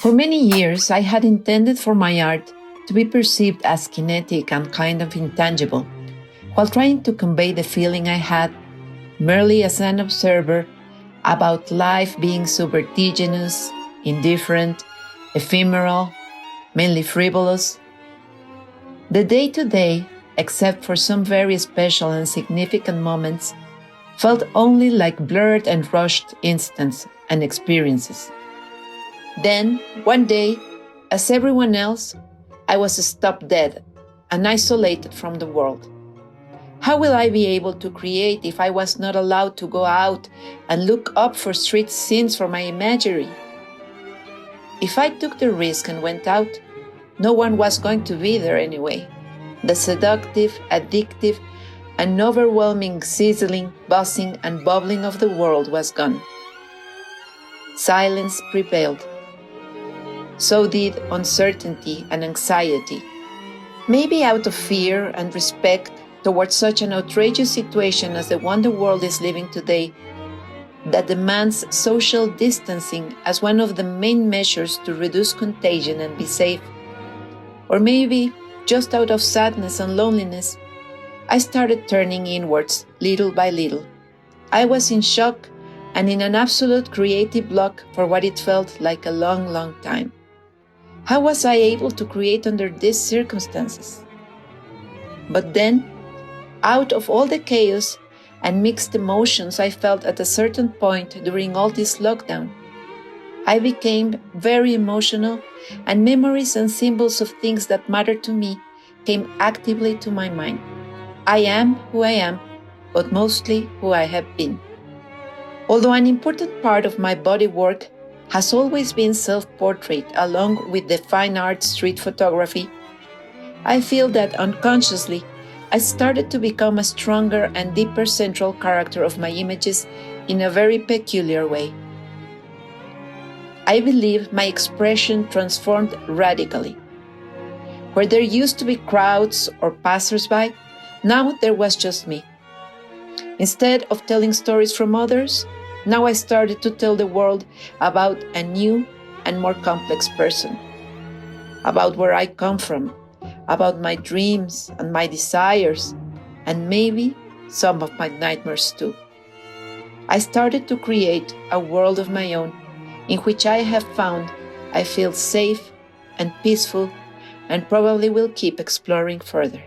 For many years, I had intended for my art to be perceived as kinetic and kind of intangible, while trying to convey the feeling I had merely as an observer about life being so vertiginous, indifferent, ephemeral, mainly frivolous. The day-to-day, except for some very special and significant moments, felt only like blurred and rushed instants and experiences. Then, one day, as everyone else, I was stopped dead and isolated from the world. How will I be able to create if I was not allowed to go out and look up for street scenes for my imagery? If I took the risk and went out, no one was going to be there anyway. The seductive, addictive, and overwhelming sizzling, buzzing, and bubbling of the world was gone. Silence prevailed. So did uncertainty and anxiety. Maybe out of fear and respect towards such an outrageous situation as the one the world is living today, that demands social distancing as one of the main measures to reduce contagion and be safe. Or maybe, just out of sadness and loneliness, I started turning inwards little by little. I was in shock and in an absolute creative block for what it felt like a long, long time. How was I able to create under these circumstances? But then, out of all the chaos and mixed emotions I felt at a certain point during all this lockdown, I became very emotional, and memories and symbols of things that mattered to me came actively to my mind. I am who I am, but mostly who I have been. Although an important part of my body work has always been self-portrait along with the fine art street photography, I feel that unconsciously I started to become a stronger and deeper central character of my images in a very peculiar way. I believe my expression transformed radically. Where there used to be crowds or passers-by, now there was just me. Instead of telling stories from others, now I started to tell the world about a new and more complex person, about where I come from, about my dreams and my desires, and maybe some of my nightmares too. I started to create a world of my own in which I have found I feel safe and peaceful, and probably will keep exploring further.